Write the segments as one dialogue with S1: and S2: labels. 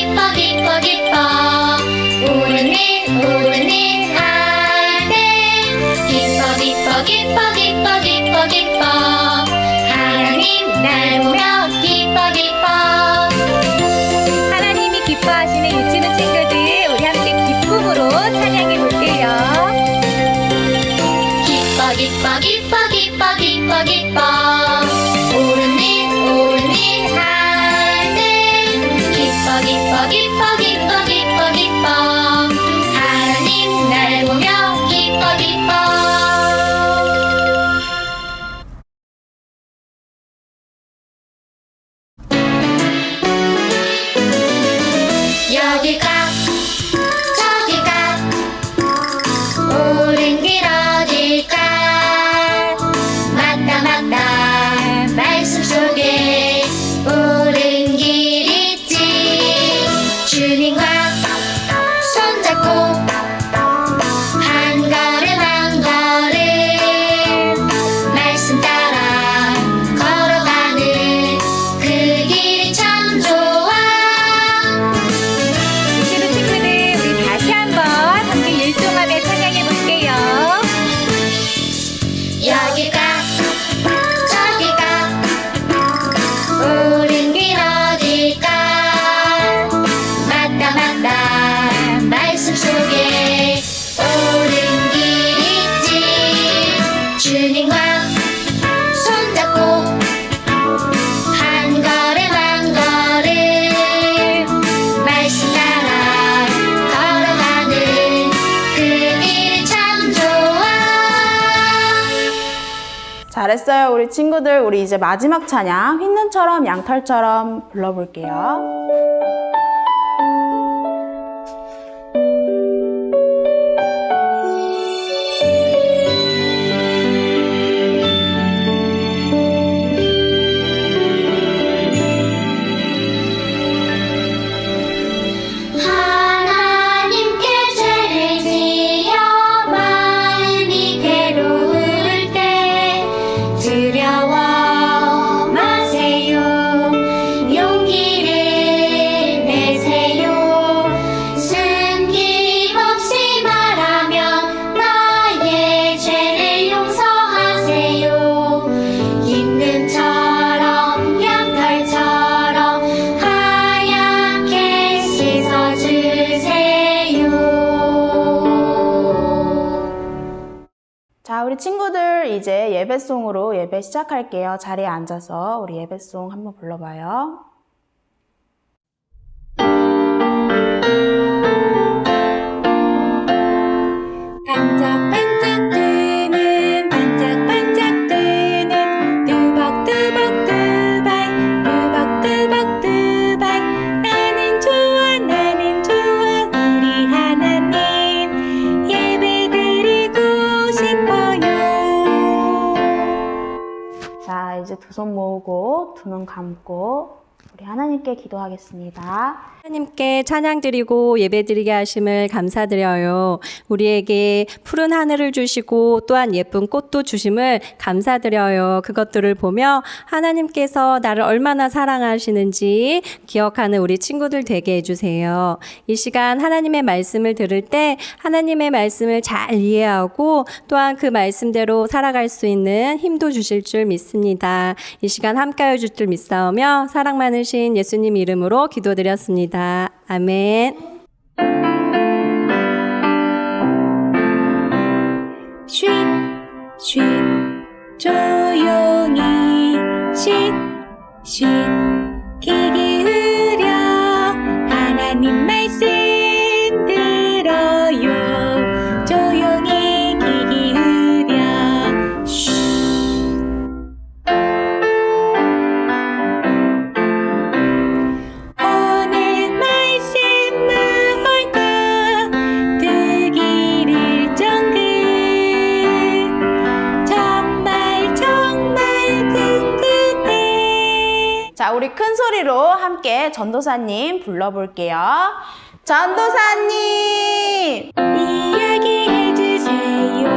S1: 기뻐 기뻐 기뻐 옳은 일 할 때 기뻐 기뻐 기뻐 기뻐 기뻐 기뻐 하나님 날 보며 기뻐 기뻐.
S2: 하나님이 기뻐하시는 유치부 친구들, 우리 함께 기쁨으로 찬양해 볼게요.
S1: 기뻐 기뻐 기뻐 기뻐 기뻐 기뻐 옳은 일 할 때 기뻐 기뻐 기뻐 기뻐 기뻐 기뻐 하나님 날 보며 기뻐 기뻐. 여기 가 저기 가 옳은 길 어딜까 맞다 맞다 말씀 속에 옳은 길 있지. 주님과 손잡고 한 걸음 한 걸음 말씀 따라 걸어가는 그 길이 참 좋아.
S2: 유치부 친구들, 우리 다시 한번 함께 일동하며 찬양해 볼게요.
S1: 여기 가 저기 가 옳은 길 어딜까 맞다 맞다 말씀 속에 옳은 길 있지. 주님과 손잡고 한 걸음 한 걸음 말씀 따라 걸어가는 그 길이 참 좋아.
S3: 잘했어요, 우리 친구들. 우리 이제 마지막 찬양 흰눈처럼 양털처럼 불러볼게요.
S1: 하나님께 죄를 지어 마음이 괴로울 때 두려워 마세요. 용기를 내세요. 숨김없이 말하며 나의 죄를 용서하세요. 흰눈처럼 양털처럼 하얗게 씻어주세요.
S3: 자, 우리 친구들 이제 예배송으로 예배 시작할게요. 자리에 앉아서 우리 예배송 한번 불러봐요.
S2: 반짝반짝 뜨는 반짝반짝 뜨는 뚜벅뚜벅 두발 뚜벅뚜벅 두발 나는 좋아 우리 하나님 예배드리고 싶어요.
S3: 자, 이제 두 손 모으고 두 눈 감고 우리 하나님께 기도하겠습니다.
S4: 하나님께 찬양 드리고 예배 드리게 하심을 감사드려요. 우리에게 푸른 하늘을 주시고 또한 예쁜 꽃도 주심을 감사드려요. 그것들을 보며 하나님께서 나를 얼마나 사랑하시는지 기억하는 우리 친구들 되게 해주세요. 이 시간 하나님의 말씀을 들을 때 하나님의 말씀을 잘 이해하고 또한 그 말씀대로 살아갈 수 있는 힘도 주실 줄 믿습니다. 이 시간 함께하여 줄 줄 믿사오며 사랑 많으신 예수님 이름으로 기도드렸습니다. 아멘.
S2: 쉿, 쉿, 조용히 쉿, 쉿, 귀 기울여 하나님 말씀 들어요. 조용히 귀 기울여. 쉿. 오늘 말씀 무엇일까 듣기를 정글 정말 궁금해.
S3: 자, 우리 큰 소리로 함께 전도사님 불러볼게요. 전도사님!
S2: 이야기해주세요.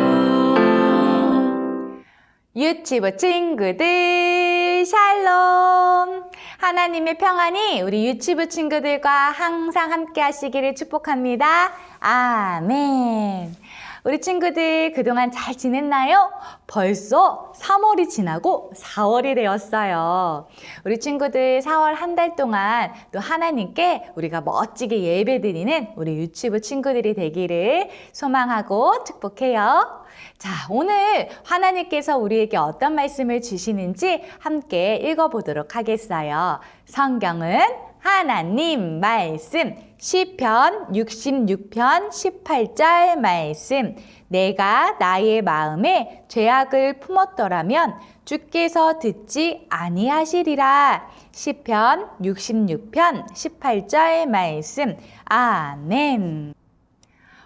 S5: 유치부 친구들 샬롬.
S2: 하나님의 평안이 우리 유치부 친구들과 항상 함께 하시기를 축복합니다. 아멘. 우리 친구들 그동안 잘 지냈나요? 벌써 3월이 지나고 4월이 되었어요. 우리 친구들 4월 한 달 동안 또 하나님께 우리가 멋지게 예배드리는 우리 유치부 친구들이 되기를 소망하고 축복해요. 자, 오늘 하나님께서 우리에게 어떤 말씀을 주시는지 함께 읽어보도록 하겠어요. 성경은 하나님 말씀 시편 66편 18절 말씀. 내가 나의 마음에 죄악을 품었더라면 주께서 듣지 아니하시리라. 시편 66편 18절 말씀. 아멘.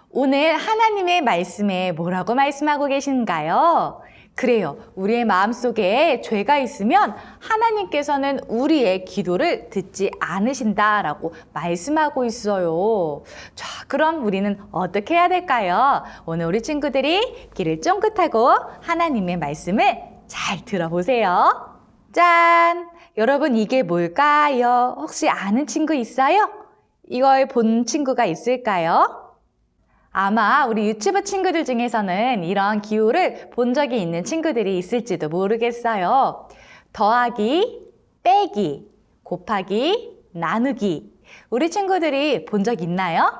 S2: 오늘 하나님의 말씀에 뭐라고 말씀하고 계신가요? 그래요. 우리의 마음속에 죄가 있으면 하나님께서는 우리의 기도를 듣지 않으신다라고 말씀하고 있어요. 자, 그럼 우리는 어떻게 해야 될까요? 오늘 우리 친구들이 귀를 쫑긋하고 하나님의 말씀을 잘 들어보세요. 짠! 여러분, 이게 뭘까요? 혹시 아는 친구 있어요? 이걸 본 친구가 있을까요? 아마 우리 유치부 친구들 중에서는 이런 기호를 본 적이 있는 친구들이 있을지도 모르겠어요. 더하기, 빼기, 곱하기, 나누기. 우리 친구들이 본 적 있나요?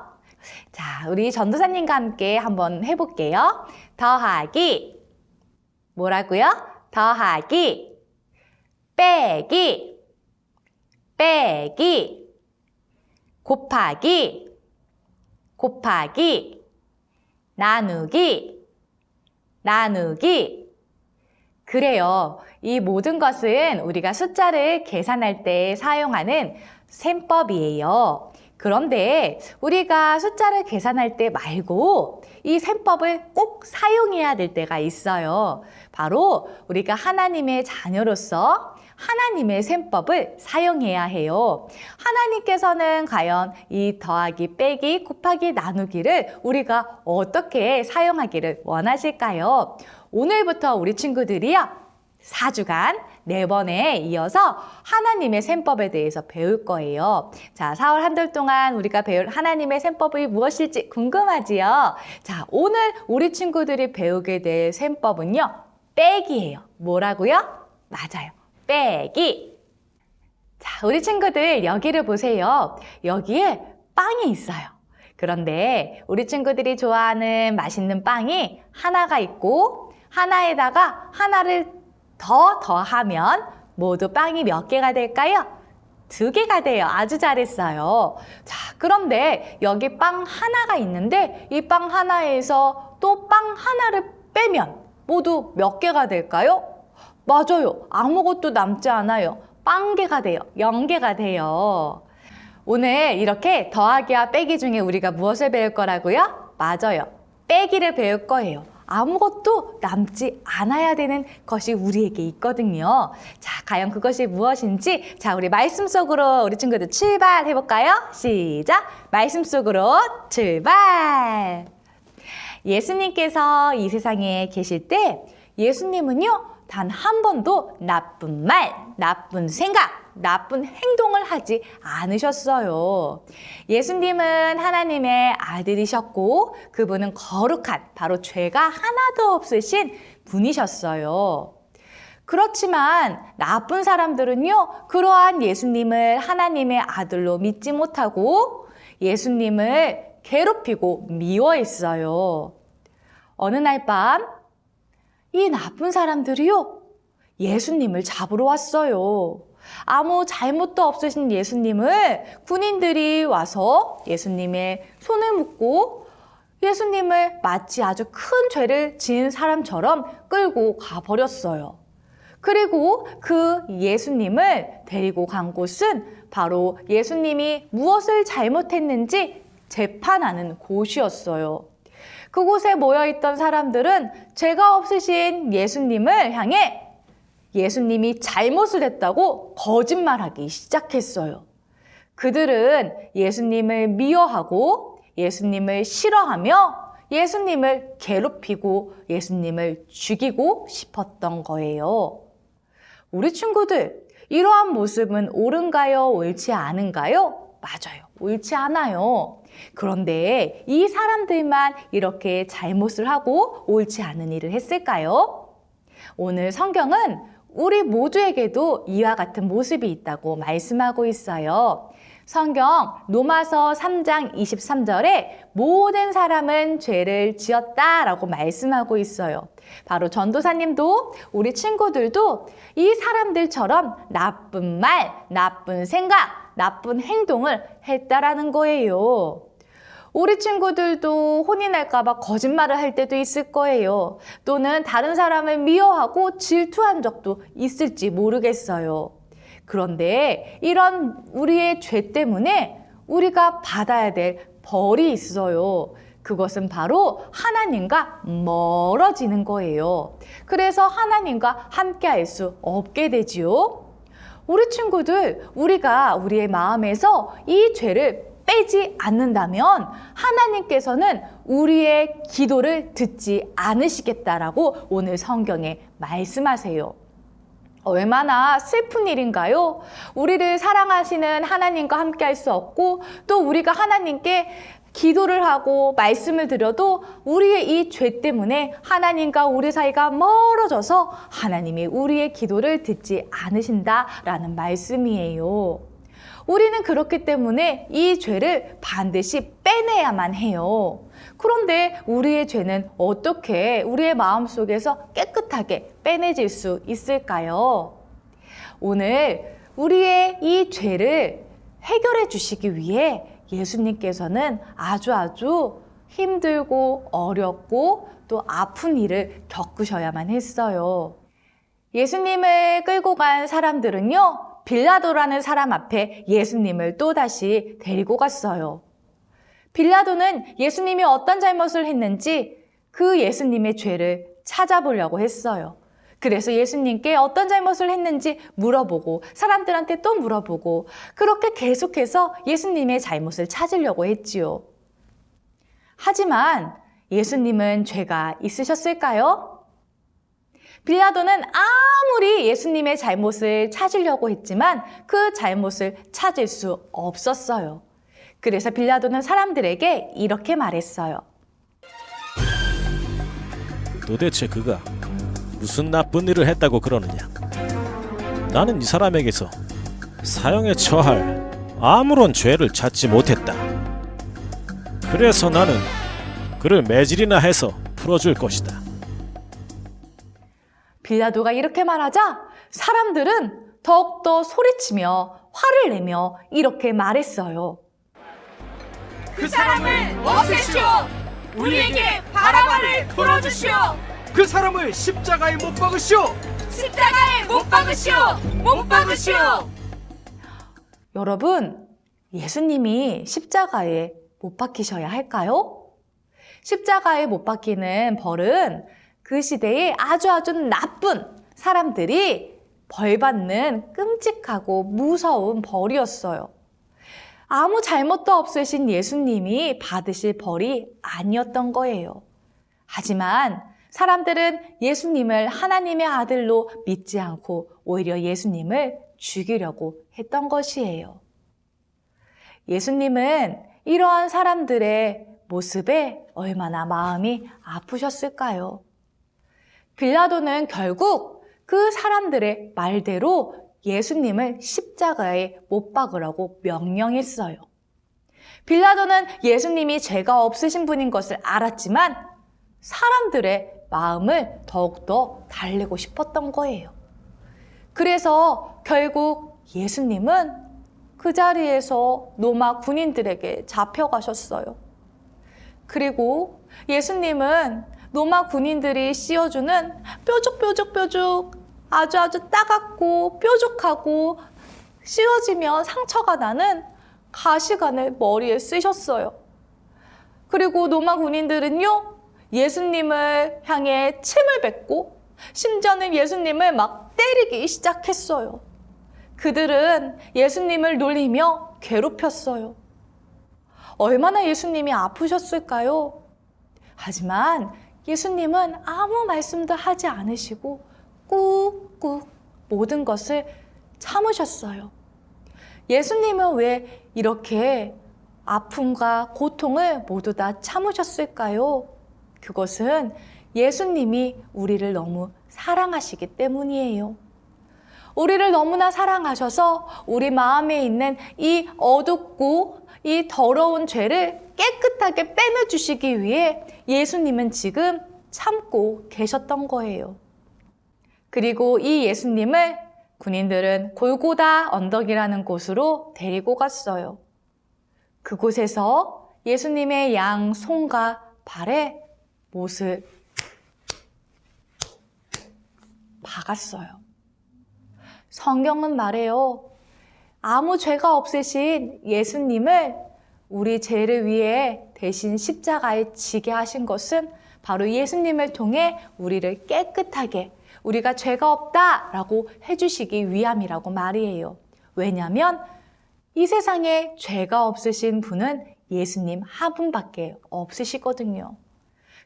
S2: 자, 우리 전도사님과 함께 한번 해볼게요. 더하기, 뭐라고요? 더하기, 빼기, 빼기, 곱하기, 곱하기, 나누기, 나누기. 그래요. 이 모든 것은 우리가 숫자를 계산할 때 사용하는 셈법이에요. 그런데 우리가 숫자를 계산할 때 말고 이 셈법을 꼭 사용해야 될 때가 있어요. 바로 우리가 하나님의 자녀로서 하나님의 셈법을 사용해야 해요. 하나님께서는 과연 이 더하기, 빼기, 곱하기, 나누기를 우리가 어떻게 사용하기를 원하실까요? 오늘부터 우리 친구들이요, 4주간 4번에 이어서 하나님의 셈법에 대해서 배울 거예요. 자, 4월 한 달 동안 우리가 배울 하나님의 셈법이 무엇일지 궁금하지요? 자, 오늘 우리 친구들이 배우게 될 셈법은요, 빼기예요. 뭐라고요? 맞아요. 빼기. 자, 우리 친구들 여기를 보세요. 여기에 빵이 있어요. 그런데 우리 친구들이 좋아하는 맛있는 빵이 하나가 있고 하나에다가 하나를 더하면 모두 빵이 몇 개가 될까요? 2개가 돼요. 아주 잘했어요. 자, 그런데 여기 빵 하나가 있는데 이 빵 하나에서 또 빵 하나를 빼면 모두 몇 개가 될까요? 맞아요. 아무것도 남지 않아요. 0개가 돼요. 0개가 돼요. 오늘 이렇게 더하기와 빼기 중에 우리가 무엇을 배울 거라고요? 맞아요. 빼기를 배울 거예요. 아무것도 남지 않아야 되는 것이 우리에게 있거든요. 자, 과연 그것이 무엇인지, 자, 우리 말씀 속으로 우리 친구들 출발해 볼까요? 시작! 말씀 속으로 출발! 예수님께서 이 세상에 계실 때 예수님은요, 단 한 번도 나쁜 말, 나쁜 생각, 나쁜 행동을 하지 않으셨어요. 예수님은 하나님의 아들이셨고 그분은 거룩한, 바로 죄가 하나도 없으신 분이셨어요. 그렇지만 나쁜 사람들은요, 그러한 예수님을 하나님의 아들로 믿지 못하고 예수님을 괴롭히고 미워했어요. 어느 날 밤 이 나쁜 사람들이요, 예수님을 잡으러 왔어요. 아무 잘못도 없으신 예수님을 군인들이 와서 예수님의 손을 묶고 예수님을 마치 아주 큰 죄를 지은 사람처럼 끌고 가버렸어요. 그리고 그 예수님을 데리고 간 곳은 바로 예수님이 무엇을 잘못했는지 재판하는 곳이었어요. 그곳에 모여있던 사람들은 죄가 없으신 예수님을 향해 예수님이 잘못을 했다고 거짓말하기 시작했어요. 그들은 예수님을 미워하고 예수님을 싫어하며 예수님을 괴롭히고 예수님을 죽이고 싶었던 거예요. 우리 친구들, 이러한 모습은 옳은가요? 옳지 않은가요? 맞아요. 옳지 않아요. 그런데 이 사람들만 이렇게 잘못을 하고 옳지 않은 일을 했을까요? 오늘 성경은 우리 모두에게도 이와 같은 모습이 있다고 말씀하고 있어요. 성경 로마서 3장 23절에 모든 사람은 죄를 지었다라고 말씀하고 있어요. 바로 전도사님도 우리 친구들도 이 사람들처럼 나쁜 말, 나쁜 생각, 나쁜 행동을 했다라는 거예요. 우리 친구들도 혼이 날까봐 거짓말을 할 때도 있을 거예요. 또는 다른 사람을 미워하고 질투한 적도 있을지 모르겠어요. 그런데 이런 우리의 죄 때문에 우리가 받아야 될 벌이 있어요. 그것은 바로 하나님과 멀어지는 거예요. 그래서 하나님과 함께 할 수 없게 되지요. 우리 친구들, 우리가 우리의 마음에서 이 죄를 빼지 않는다면 하나님께서는 우리의 기도를 듣지 않으시겠다라고 오늘 성경에 말씀하세요. 얼마나 슬픈 일인가요? 우리를 사랑하시는 하나님과 함께 할 수 없고 또 우리가 하나님께 기도를 하고 말씀을 드려도 우리의 이 죄 때문에 하나님과 우리 사이가 멀어져서 하나님이 우리의 기도를 듣지 않으신다라는 말씀이에요. 우리는 그렇기 때문에 이 죄를 반드시 빼내야만 해요. 그런데 우리의 죄는 어떻게 우리의 마음속에서 깨끗하게 빼내질 수 있을까요? 오늘 우리의 이 죄를 해결해 주시기 위해 예수님께서는 아주 힘들고 어렵고 또 아픈 일을 겪으셔야만 했어요. 예수님을 끌고 간 사람들은요, 빌라도라는 사람 앞에 예수님을 또다시 데리고 갔어요. 빌라도는 예수님이 어떤 잘못을 했는지 그 예수님의 죄를 찾아보려고 했어요. 그래서 예수님께 어떤 잘못을 했는지 물어보고 사람들한테 또 물어보고 그렇게 계속해서 예수님의 잘못을 찾으려고 했지요. 하지만 예수님은 죄가 있으셨을까요? 빌라도는 아무리 예수님의 잘못을 찾으려고 했지만 그 잘못을 찾을 수 없었어요. 그래서 빌라도는 사람들에게 이렇게 말했어요.
S5: 도대체 그가 무슨 나쁜 일을 했다고 그러느냐? 나는 이 사람에게서 사형에 처할 아무런 죄를 찾지 못했다. 그래서 나는 그를 매질이나 해서 풀어줄 것이다.
S2: 빌라도가 이렇게 말하자 사람들은 더욱더 소리치며 화를 내며 이렇게 말했어요.
S6: 그 사람을 없애시오! 우리에게 바라바를 풀어주시오!
S7: 그 사람을 십자가에 못 박으시오!
S6: 십자가에 못 박으시오! 못 박으시오!
S2: 여러분, 예수님이 십자가에 못 박히셔야 할까요? 십자가에 못 박히는 벌은 그 시대에 아주 나쁜 사람들이 벌받는 끔찍하고 무서운 벌이었어요. 아무 잘못도 없으신 예수님이 받으실 벌이 아니었던 거예요. 하지만 사람들은 예수님을 하나님의 아들로 믿지 않고 오히려 예수님을 죽이려고 했던 것이에요. 예수님은 이러한 사람들의 모습에 얼마나 마음이 아프셨을까요? 빌라도는 결국 그 사람들의 말대로 예수님을 십자가에 못 박으라고 명령했어요. 빌라도는 예수님이 죄가 없으신 분인 것을 알았지만 사람들의 마음을 더욱더 달래고 싶었던 거예요. 그래서 결국 예수님은 그 자리에서 로마 군인들에게 잡혀가셨어요. 그리고 예수님은 로마 군인들이 씌워주는 뾰족뾰족 아주 따갑고 뾰족하고 씌워지면 상처가 나는 가시관을 머리에 쓰셨어요. 그리고 로마 군인들은요, 예수님을 향해 침을 뱉고 심지어는 예수님을 막 때리기 시작했어요. 그들은 예수님을 놀리며 괴롭혔어요. 얼마나 예수님이 아프셨을까요? 하지만 예수님은 아무 말씀도 하지 않으시고 꾹꾹 모든 것을 참으셨어요. 예수님은 왜 이렇게 아픔과 고통을 모두 다 참으셨을까요? 그것은 예수님이 우리를 너무 사랑하시기 때문이에요. 우리를 너무나 사랑하셔서 우리 마음에 있는 이 어둡고 이 더러운 죄를 깨끗하게 빼내주시기 위해 예수님은 지금 참고 계셨던 거예요. 그리고 이 예수님을 군인들은 골고다 언덕이라는 곳으로 데리고 갔어요. 그곳에서 예수님의 양 손과 발에 못을 박았어요. 성경은 말해요. 아무 죄가 없으신 예수님을 우리 죄를 위해 대신 십자가에 지게 하신 것은 바로 예수님을 통해 우리를 깨끗하게 우리가 죄가 없다라고 해주시기 위함이라고 말이에요. 왜냐하면 이 세상에 죄가 없으신 분은 예수님 한 분밖에 없으시거든요.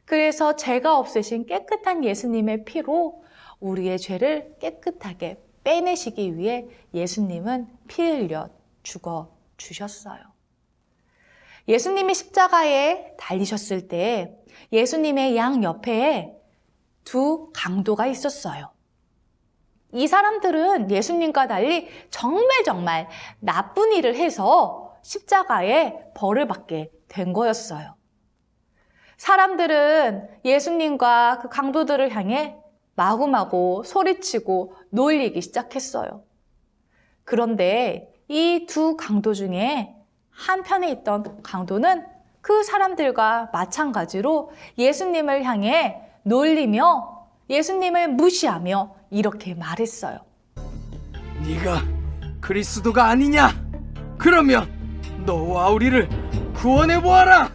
S2: 그래서 죄가 없으신 깨끗한 예수님의 피로 우리의 죄를 깨끗하게 빼내시기 위해 예수님은 피 흘려 죽어 주셨어요. 예수님이 십자가에 달리셨을 때 예수님의 양 옆에 두 강도가 있었어요. 이 사람들은 예수님과 달리 정말 나쁜 일을 해서 십자가에 벌을 받게 된 거였어요. 사람들은 예수님과 그 강도들을 향해 마구마구 소리치고 놀리기 시작했어요. 그런데 이 두 강도 중에 한편에 있던 강도는 그 사람들과 마찬가지로 예수님을 향해 놀리며 예수님을 무시하며 이렇게 말했어요.
S7: 네가 그리스도가 아니냐? 그러면 너와 우리를 구원해 보아라.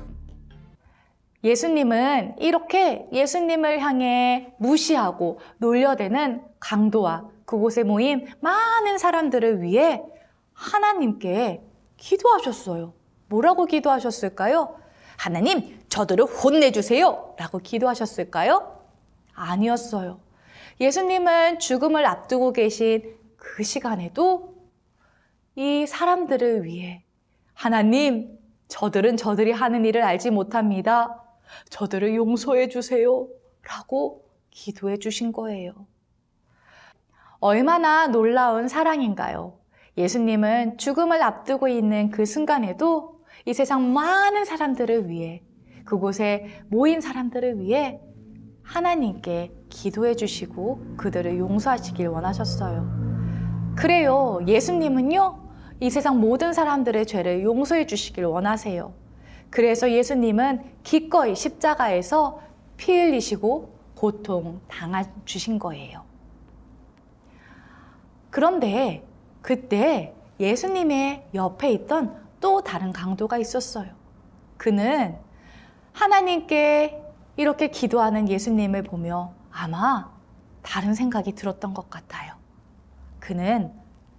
S2: 예수님은 이렇게 예수님을 향해 무시하고 놀려대는 강도와 그곳에 모인 많은 사람들을 위해 하나님께 기도하셨어요. 뭐라고 기도하셨을까요? 하나님, 저들을 혼내주세요 라고 기도하셨을까요? 아니었어요. 예수님은 죽음을 앞두고 계신 그 시간에도 이 사람들을 위해 하나님, 저들은 저들이 하는 일을 알지 못합니다. 저들을 용서해 주세요 라고 기도해 주신 거예요. 얼마나 놀라운 사랑인가요? 예수님은 죽음을 앞두고 있는 그 순간에도 이 세상 많은 사람들을 위해 그곳에 모인 사람들을 위해 하나님께 기도해 주시고 그들을 용서하시길 원하셨어요. 그래요. 예수님은요, 이 세상 모든 사람들의 죄를 용서해 주시길 원하세요. 그래서 예수님은 기꺼이 십자가에서 피 흘리시고 고통 당해주신 거예요. 그런데 그때 예수님의 옆에 있던 또 다른 강도가 있었어요. 그는 하나님께 이렇게 기도하는 예수님을 보며 아마 다른 생각이 들었던 것 같아요. 그는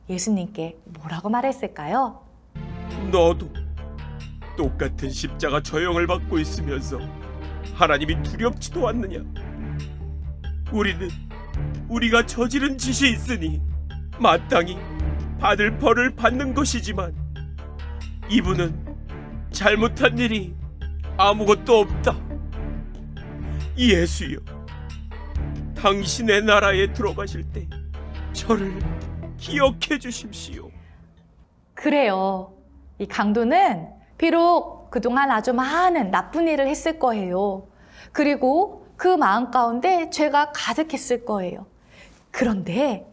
S2: 예수님께 뭐라고 말했을까요?
S8: 너도 똑같은 십자가 처형을 받고 있으면서 하나님이 두렵지도 않느냐? 우리는 우리가 저지른 짓이 있으니 마땅히 받을 벌을 받는 것이지만 이분은 잘못한 일이 아무것도 없다. 예수여, 당신의 나라에 들어가실 때 저를 기억해 주십시오.
S2: 그래요. 이 강도는 비록 그동안 아주 많은 나쁜 일을 했을 거예요. 그리고 그 마음 가운데 죄가 가득했을 거예요. 그런데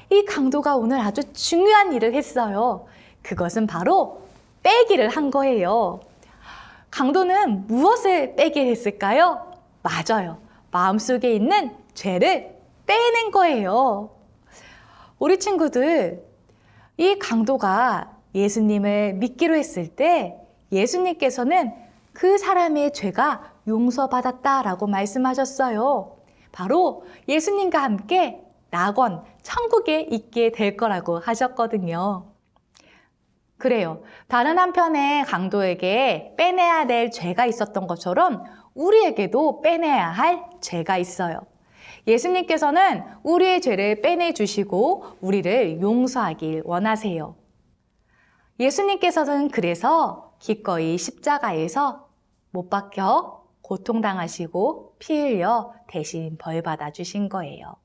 S2: 이 강도가 오늘 아주 중요한 일을 했어요. 그것은 바로 빼기를 한 거예요. 강도는 무엇을 빼기를 했을까요? 맞아요. 마음속에 있는 죄를 빼낸 거예요. 우리 친구들, 이 강도가 예수님을 믿기로 했을 때 예수님께서는 그 사람의 죄가 용서받았다라고 말씀하셨어요. 바로 예수님과 함께 낙원, 천국에 있게 될 거라고 하셨거든요. 그래요. 다른 한편의 강도에게 빼내야 될 죄가 있었던 것처럼 우리에게도 빼내야 할 죄가 있어요. 예수님께서는 우리의 죄를 빼내주시고 우리를 용서하길 원하세요. 예수님께서는 그래서 기꺼이 십자가에서 못 박혀 고통당하시고 피 흘려 대신 벌 받아 주신 거예요.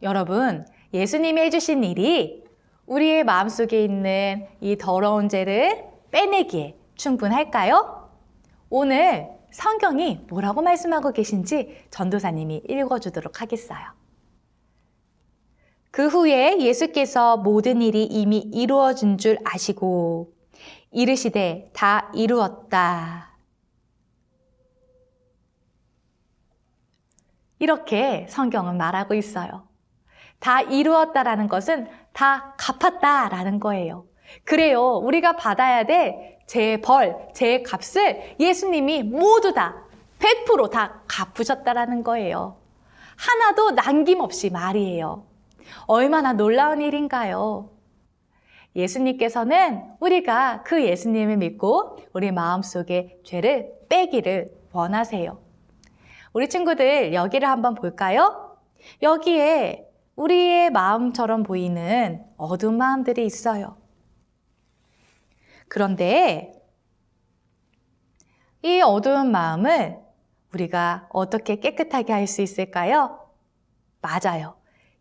S2: 여러분, 예수님이 해주신 일이 우리의 마음속에 있는 이 더러운 죄를 빼내기에 충분할까요? 오늘 성경이 뭐라고 말씀하고 계신지 전도사님이 읽어주도록 하겠어요. 그 후에 예수께서 모든 일이 이미 이루어진 줄 아시고 이르시되 다 이루었다. 이렇게 성경은 말하고 있어요. 다 이루었다라는 것은 다 갚았다라는 거예요. 그래요. 우리가 받아야 될 제 벌, 제 값을 예수님이 모두 다 100% 다 갚으셨다라는 거예요. 하나도 남김없이 말이에요. 얼마나 놀라운 일인가요? 예수님께서는 우리가 그 예수님을 믿고 우리 마음속에 죄를 빼기를 원하세요. 우리 친구들 여기를 한번 볼까요? 여기에 우리의 마음처럼 보이는 어두운 마음들이 있어요. 그런데 이 어두운 마음을 우리가 어떻게 깨끗하게 할 수 있을까요? 맞아요.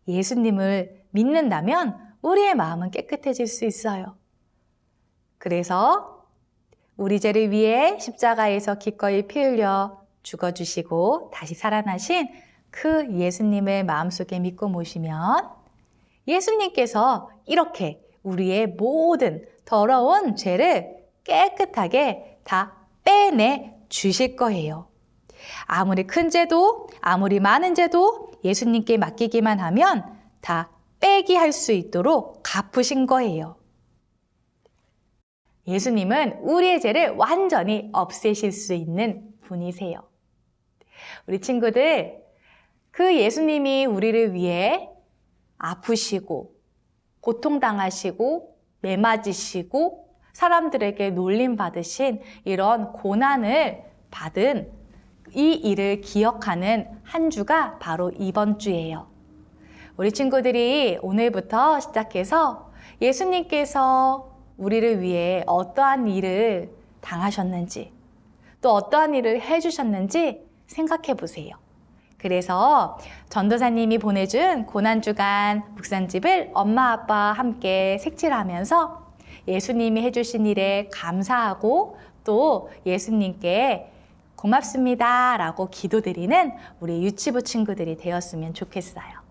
S2: 예수님을 믿는다면 우리의 마음은 깨끗해질 수 있어요. 그래서 우리 죄를 위해 십자가에서 기꺼이 피 흘려 죽어주시고 다시 살아나신 그 예수님을 마음속에 믿고 모시면 예수님께서 이렇게 우리의 모든 더러운 죄를 깨끗하게 다 빼내 주실 거예요. 아무리 큰 죄도 아무리 많은 죄도 예수님께 맡기기만 하면 다 빼기 할 수 있도록 갚으신 거예요. 예수님은 우리의 죄를 완전히 없애실 수 있는 분이세요. 우리 친구들, 그 예수님이 우리를 위해 아프시고 고통당하시고 매맞으시고 사람들에게 놀림받으신 이런 고난을 받은 이 일을 기억하는 한 주가 바로 이번 주예요. 우리 친구들이 오늘부터 시작해서 예수님께서 우리를 위해 어떠한 일을 당하셨는지 또 어떠한 일을 해주셨는지 생각해 보세요. 그래서 전도사님이 보내준 고난주간 묵상집을 엄마 아빠와 함께 색칠하면서 예수님이 해주신 일에 감사하고 또 예수님께 고맙습니다 라고 기도드리는 우리 유치부 친구들이 되었으면 좋겠어요.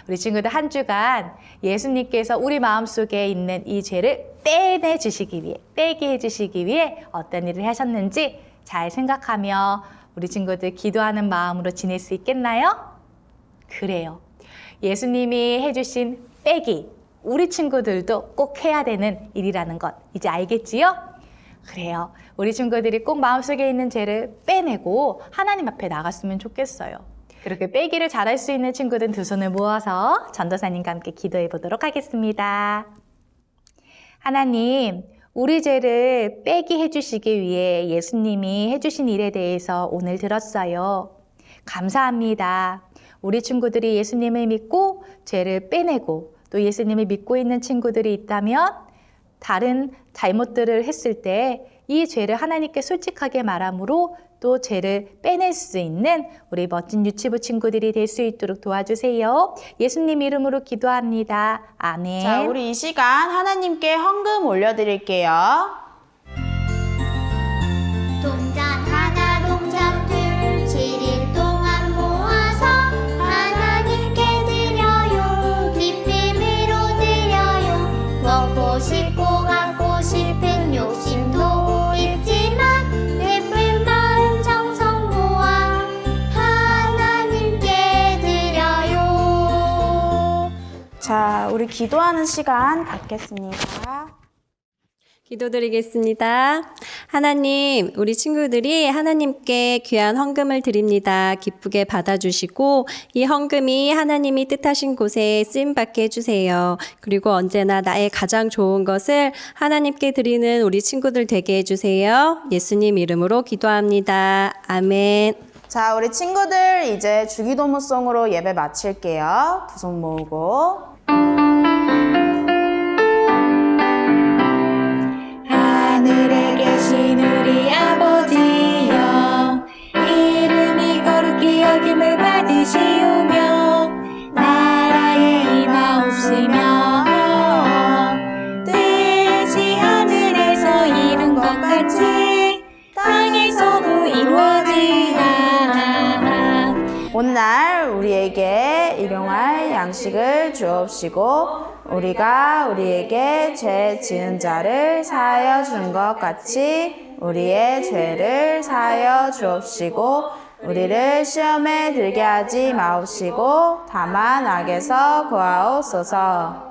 S2: 우리 친구들 한 주간 예수님께서 우리 마음속에 있는 이 죄를 빼내 주시기 위해, 빼게 해주시기 위해 어떤 일을 하셨는지 잘 생각하며 우리 친구들 기도하는 마음으로 지낼 수 있겠나요? 그래요. 예수님이 해주신 빼기, 우리 친구들도 꼭 해야 되는 일이라는 것 이제 알겠지요? 그래요. 우리 친구들이 꼭 마음속에 있는 죄를 빼내고 하나님 앞에 나갔으면 좋겠어요. 그렇게 빼기를 잘할 수 있는 친구들은 두 손을 모아서 전도사님과 함께 기도해 보도록 하겠습니다. 하나님, 우리 죄를 빼기 해주시기 위해 예수님이 해주신 일에 대해서 오늘 들었어요. 감사합니다. 우리 친구들이 예수님을 믿고 죄를 빼내고 또 예수님을 믿고 있는 친구들이 있다면 다른 잘못들을 했을 때 이 죄를 하나님께 솔직하게 말함으로 또 죄를 빼낼 수 있는 우리 멋진 유치부 친구들이 될 수 있도록 도와주세요. 예수님 이름으로 기도합니다. 아멘.
S3: 자, 우리 이 시간 하나님께 헌금 올려드릴게요.
S1: 동전 하나 동전 둘 7일 동안 모아서 하나님께 드려요. 기쁨으로 드려요. 먹고 싶고 갖고 싶은 욕심도 있지만 예쁜 마음 정성 모아 하나님께 드려요.
S3: 자, 우리 기도하는 시간 갖겠습니다.
S4: 기도드리겠습니다. 하나님, 우리 친구들이 하나님께 귀한 헌금을 드립니다. 기쁘게 받아주시고 이 헌금이 하나님이 뜻하신 곳에 쓰임받게 해주세요. 그리고 언제나 나의 가장 좋은 것을 하나님께 드리는 우리 친구들 되게 해주세요. 예수님 이름으로 기도합니다. 아멘.
S3: 자, 우리 친구들 이제 주기도문송으로 예배 마칠게요. 두 손 모으고.
S1: 하늘에 계신 우리 아버지여, 이름이 거룩히 여김을 받으시오며, 나라의 임하옵시며, 뜻이 하늘에서 이룬 것 같이 땅에서도 이루어지라.
S3: 오늘 우리에게 일용할 양식을 주옵시고 우리가 우리에게 죄 지은 자를 사하여 준 것 같이 우리의 죄를 사하여 주옵시고 우리를 시험에 들게 하지 마옵시고 다만 악에서 구하옵소서.